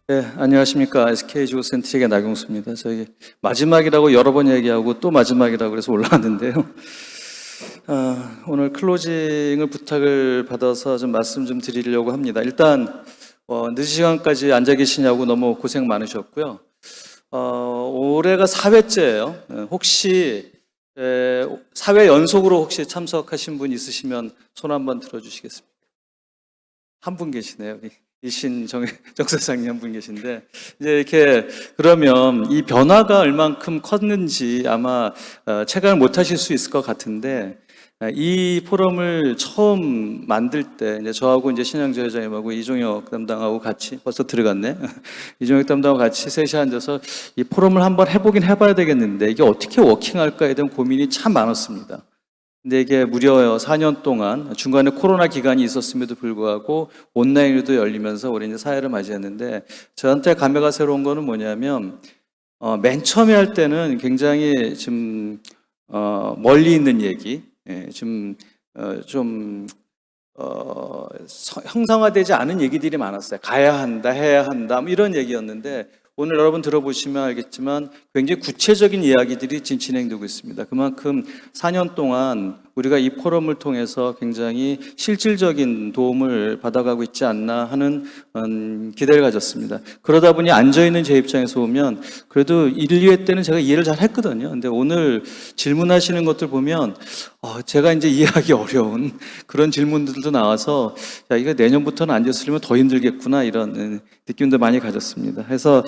네, 안녕하십니까. SK 지오센트릭의 나경수입니다. 저희 마지막이라고 여러 번 얘기하고 또 마지막이라고 그래서 올라왔는데요. 오늘 클로징을 부탁을 받아서 좀 말씀 좀 드리려고 합니다. 일단 늦은 시간까지 앉아 계시냐고 너무 고생 많으셨고요. 올해가 4회째예요. 혹시 4회 연속으로 혹시 참석하신 분 있으시면 손 한번 들어주시겠습니까? 한 분 계시네요. 여기. 이신 정 사장님 한 분 계신데, 이제 이렇게, 그러면 이 변화가 얼만큼 컸는지 아마 체감을 못 하실 수 있을 것 같은데, 이 포럼을 처음 만들 때, 이제 저하고 이제 신양조 회장님하고 이종혁 담당하고 같이, 벌써 들어갔네? 이종혁 담당하고 같이 셋이 앉아서 이 포럼을 한번 해보긴 해봐야 되겠는데, 이게 어떻게 워킹할까에 대한 고민이 참 많았습니다. 근데 이게 무려 4년 동안 중간에 코로나 기간이 있었음에도 불구하고 온라인으로도 열리면서 우리 이제 사회를 맞이했는데, 저한테 감회가 새로운 거는 뭐냐면 맨 처음에 할 때는 굉장히 좀 멀리 있는 얘기, 형상화되지 않은 얘기들이 많았어요. 가야 한다, 해야 한다, 뭐 이런 얘기였는데, 오늘 여러분 들어보시면 알겠지만 굉장히 구체적인 이야기들이 지금 진행되고 있습니다. 그만큼 4년 동안 우리가 이 포럼을 통해서 굉장히 실질적인 도움을 받아가고 있지 않나 하는 기대를 가졌습니다. 그러다 보니 앉아있는 제 입장에서 보면 그래도 1, 2회 때는 제가 이해를 잘 했거든요. 근데 오늘 질문하시는 것들 보면 제가 이제 이해하기 어려운 그런 질문들도 나와서 야, 이거 내년부터는 앉았으면 더 힘들겠구나 이런 느낌도 많이 가졌습니다. 그래서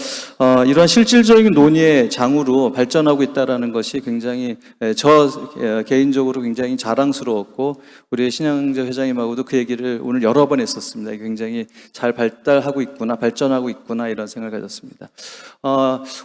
이런 실질적인 논의의 장으로 발전하고 있다는 것이 굉장히 저 개인적으로 굉장히 자랑스러웠고, 우리 신양재 회장님하고도 그 얘기를 오늘 여러 번 했었습니다. 굉장히 잘 발달하고 있구나, 발전하고 있구나 이런 생각을 가졌습니다.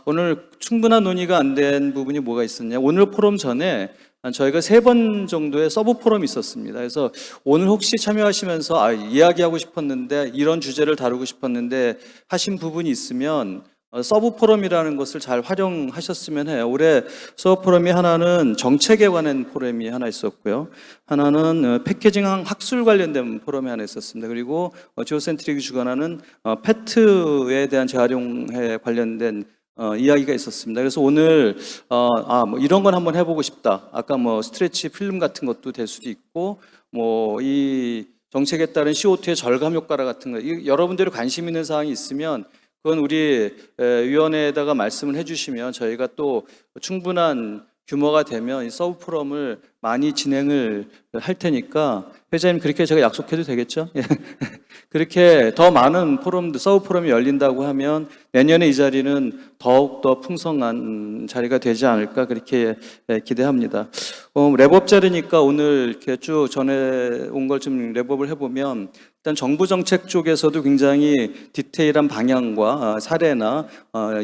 오늘 충분한 논의가 안 된 부분이 뭐가 있었냐? 오늘 포럼 전에 저희가 3번 정도의 서브 포럼이 있었습니다. 그래서 오늘 혹시 참여하시면서 이야기하고 싶었는데 이런 주제를 다루고 싶었는데 하신 부분이 있으면 서브 포럼이라는 것을 잘 활용하셨으면 해요. 올해 서브 포럼이 하나는 정책에 관한 포럼이 하나 있었고요. 하나는 패키징 학술 관련된 포럼이 하나 있었습니다. 그리고 지오센트릭이 주관하는 페트에 대한 재활용에 관련된 이야기가 있었습니다. 그래서 오늘 뭐 이런 건 한번 해보고 싶다. 아까 뭐 스트레치 필름 같은 것도 될 수도 있고, 뭐 이 정책에 따른 CO2의 절감 효과라 같은 거, 여러분들이 관심 있는 사항이 있으면 그건 우리 위원회에다가 말씀을 해주시면 저희가 또 충분한 규모가 되면 이 서브 포럼을 많이 진행을 할 테니까 회장님 그렇게 제가 약속해도 되겠죠? 그렇게 더 많은 서브 포럼이 열린다고 하면 내년에 이 자리는 더욱더 풍성한 자리가 되지 않을까 그렇게 기대합니다. 랩업 자리니까 오늘 이렇게 쭉 전에 온 걸 좀 랩업을 해보면 일단 정부 정책 쪽에서도 굉장히 디테일한 방향과 사례나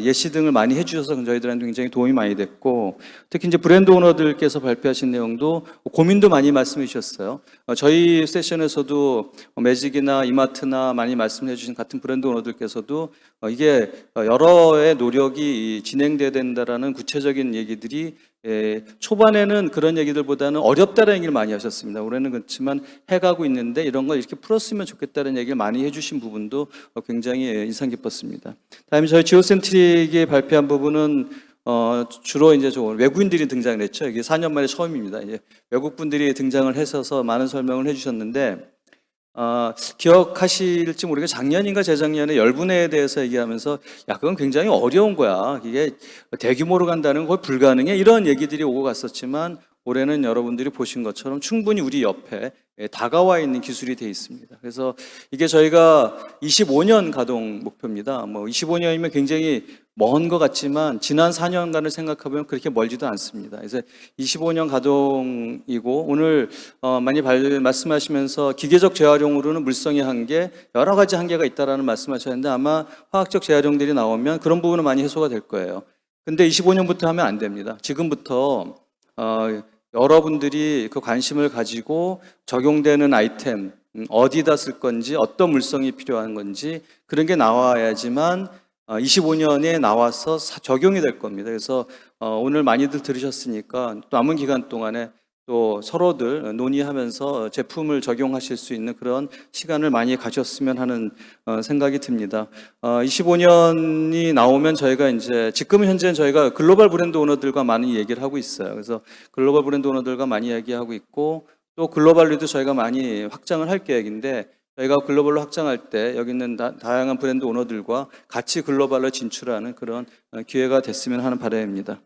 예시 등을 많이 해주셔서 저희들한테 굉장히 도움이 많이 됐고, 특히 이제 브랜드 오너들께서 발표하신 내용도 고민도 많이 말씀해 주셨어요. 저희 세션에서도 매직이나 이마트나 많이 말씀해 주신 같은 브랜드 오너들께서도 이게 여러의 노력이 진행돼야 된다라는 구체적인 얘기들이 초반에는 그런 얘기들보다는 어렵다는 얘기를 많이 하셨습니다. 올해는 그렇지만 해가고 있는데 이런 걸 이렇게 풀었으면 좋겠다는 얘기를 많이 해주신 부분도 굉장히 인상 깊었습니다. 다음에 저희 지오센트릭이 발표한 부분은 주로 이제 외국인들이 등장을 했죠. 이게 4년 만에 처음입니다. 이제 외국 분들이 등장을 해서 많은 설명을 해주셨는데, 기억하실지 모르겠는데 작년인가 재작년에 열분해에 대해서 얘기하면서 야, 그건 굉장히 어려운 거야. 이게 대규모로 간다는 건 거의 불가능해. 이런 얘기들이 오고 갔었지만 올해는 여러분들이 보신 것처럼 충분히 우리 옆에 다가와 있는 기술이 되어 있습니다. 그래서 이게 저희가 25년 가동 목표입니다. 뭐 25년이면 굉장히 먼 것 같지만 지난 4년간을 생각해보면 그렇게 멀지도 않습니다. 그래서 25년 가동이고 오늘 많이 말씀하시면서 기계적 재활용으로는 물성의 한계, 여러 가지 한계가 있다라는 말씀하셨는데 아마 화학적 재활용들이 나오면 그런 부분은 많이 해소가 될 거예요. 근데 25년부터 하면 안 됩니다. 지금부터 여러분들이 그 관심을 가지고 적용되는 아이템, 어디다 쓸 건지, 어떤 물성이 필요한 건지 그런 게 나와야지만 25년에 나와서 적용이 될 겁니다. 그래서 오늘 많이들 들으셨으니까 또 남은 기간 동안에 또 서로들 논의하면서 제품을 적용하실 수 있는 그런 시간을 많이 가졌으면 하는 생각이 듭니다. 25년이 나오면 저희가 이제 지금은 현재는 저희가 글로벌 브랜드 오너들과 많이 얘기를 하고 있어요. 그래서 글로벌 브랜드 오너들과 많이 얘기하고 있고 또 글로벌리도 저희가 많이 확장을 할 계획인데 저희가 글로벌로 확장할 때 여기 있는 다양한 브랜드 오너들과 같이 글로벌로 진출하는 그런 기회가 됐으면 하는 바람입니다.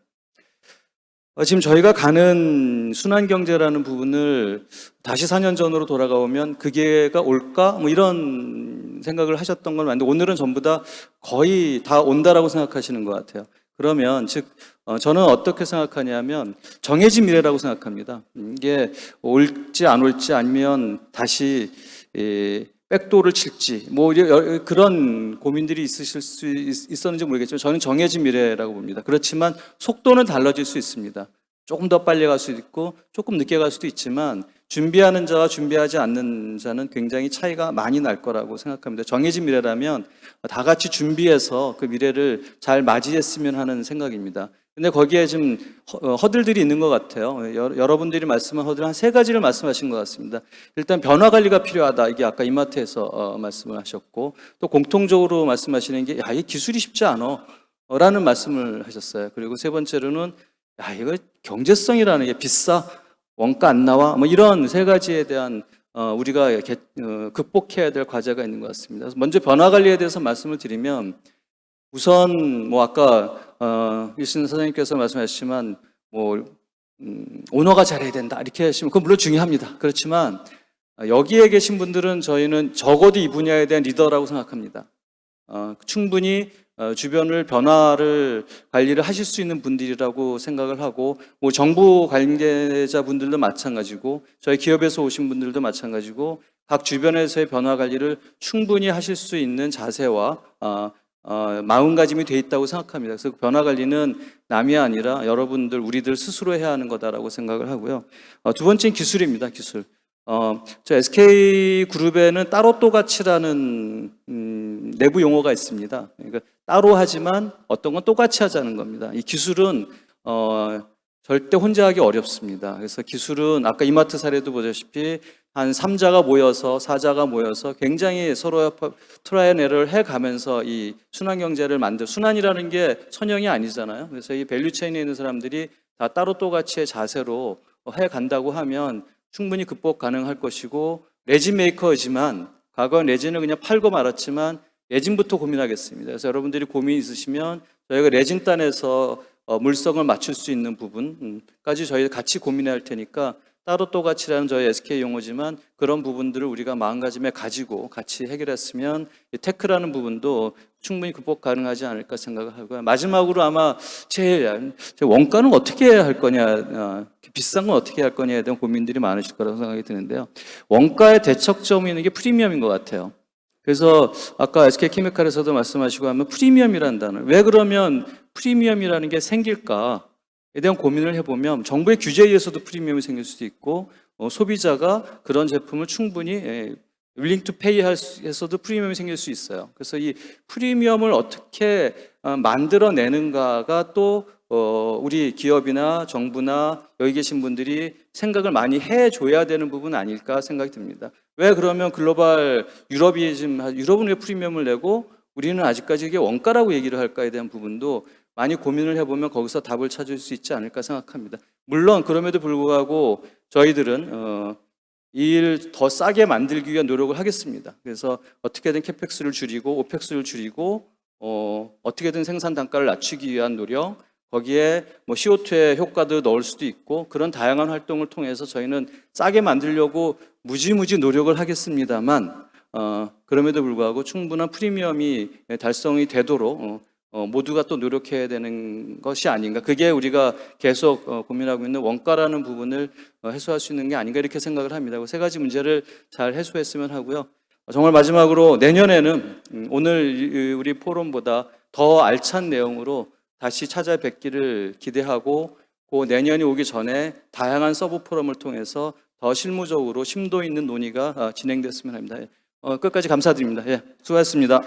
지금 저희가 가는 순환경제라는 부분을 다시 4년 전으로 돌아가오면 그 기회가 올까? 뭐 이런 생각을 하셨던 건 맞는데 오늘은 전부 다 거의 다 온다라고 생각하시는 것 같아요. 그러면 즉 저는 어떻게 생각하냐면 정해진 미래라고 생각합니다. 이게 올지 안 올지 아니면 다시 백도어를 칠지 뭐 그런 고민들이 있으실 수 있었는지 모르겠지만 저는 정해진 미래라고 봅니다. 그렇지만 속도는 달라질 수 있습니다. 조금 더 빨리 갈 수도 있고 조금 늦게 갈 수도 있지만 준비하는 자와 준비하지 않는 자는 굉장히 차이가 많이 날 거라고 생각합니다. 정해진 미래라면 다 같이 준비해서 그 미래를 잘 맞이했으면 하는 생각입니다. 근데 거기에 좀 허들들이 있는 것 같아요. 여러분들이 말씀한 허들 한 3가지를 말씀하신 것 같습니다. 일단 변화 관리가 필요하다. 이게 아까 이마트에서 말씀을 하셨고 또 공통적으로 말씀하시는 게 이 기술이 쉽지 않아 라는 말씀을 하셨어요. 그리고 3번째로는 이거 경제성이라는 게 비싸, 원가 안 나와 뭐 이런 3가지에 대한 우리가 극복해야 될 과제가 있는 것 같습니다. 먼저 변화 관리에 대해서 말씀을 드리면 우선 뭐 아까 유신 선생님께서 말씀하셨지만 오너가 잘해야 된다 이렇게 하시면 그건 물론 중요합니다. 그렇지만 여기에 계신 분들은 저희는 적어도 이 분야에 대한 리더라고 생각합니다. 충분히 주변을 변화를 관리를 하실 수 있는 분들이라고 생각을 하고 뭐 정부 관계자 분들도 마찬가지고 저희 기업에서 오신 분들도 마찬가지고 각 주변에서의 변화 관리를 충분히 하실 수 있는 자세와 마음가짐이 돼 있다고 생각합니다. 그래서 변화 관리는 남이 아니라 여러분들 우리들 스스로 해야 하는 거다라고 생각을 하고요. 2번째는 기술입니다. 기술. 저 SK그룹에는 따로 또같이라는 내부 용어가 있습니다. 그러니까 따로 하지만 어떤 건 똑같이 하자는 겁니다. 이 기술은 절대 혼자 하기 어렵습니다. 그래서 기술은 아까 이마트 사례도 보다시피 한 3자가 모여서 4자가 모여서 굉장히 서로 트라이 앤 에러를 해가면서 이 순환경제를 순환이라는 게 선형이 아니잖아요. 그래서 이 밸류체인에 있는 사람들이 다 따로 또같이의 자세로 해간다고 하면 충분히 극복 가능할 것이고 레진 메이커지만 과거엔 레진을 그냥 팔고 말았지만 레진부터 고민하겠습니다. 그래서 여러분들이 고민 있으시면 저희가 레진단에서 물성을 맞출 수 있는 부분까지 저희 같이 고민해야 할 테니까 따로 또같이라는 저희 SK 용어지만 그런 부분들을 우리가 마음가짐에 가지고 같이 해결했으면 테크라는 부분도 충분히 극복 가능하지 않을까 생각을 하고요. 마지막으로 아마 제일 원가는 어떻게 할 거냐, 비싼 건 어떻게 할 거냐에 대한 고민들이 많으실 거라고 생각이 드는데요. 원가의 대척점이 있는 게 프리미엄인 것 같아요. 그래서 아까 SK케미칼에서도 말씀하시고 하면 프리미엄이라는 단어. 왜 그러면 프리미엄이라는 게 생길까? 에 대한 고민을 해보면 정부의 규제에 의해서도 프리미엄이 생길 수도 있고 소비자가 그런 제품을 충분히 willing to pay 해서도 프리미엄이 생길 수 있어요. 그래서 이 프리미엄을 어떻게 만들어내는가가 또 우리 기업이나 정부나 여기 계신 분들이 생각을 많이 해줘야 되는 부분 아닐까 생각이 듭니다. 왜 그러면 글로벌 유럽은 왜 프리미엄을 내고 우리는 아직까지 이게 원가라고 얘기를 할까에 대한 부분도 많이 고민을 해보면 거기서 답을 찾을 수 있지 않을까 생각합니다. 물론 그럼에도 불구하고 저희들은 이 일 더 싸게 만들기 위한 노력을 하겠습니다. 그래서 어떻게든 캐펙스를 줄이고 오펙스를 줄이고 어떻게든 생산 단가를 낮추기 위한 노력, 거기에 뭐 CO2의 효과도 넣을 수도 있고 그런 다양한 활동을 통해서 저희는 싸게 만들려고 무지무지 노력을 하겠습니다만 그럼에도 불구하고 충분한 프리미엄이 달성이 되도록 모두가 또 노력해야 되는 것이 아닌가. 그게 우리가 계속 고민하고 있는 원가라는 부분을 해소할 수 있는 게 아닌가 이렇게 생각을 합니다. 3가지 문제를 잘 해소했으면 하고요. 정말 마지막으로 내년에는 오늘 우리 포럼보다 더 알찬 내용으로 다시 찾아뵙기를 기대하고 그 내년이 오기 전에 다양한 서브 포럼을 통해서 더 실무적으로 심도 있는 논의가 진행됐으면 합니다. 끝까지 감사드립니다. 수고하셨습니다.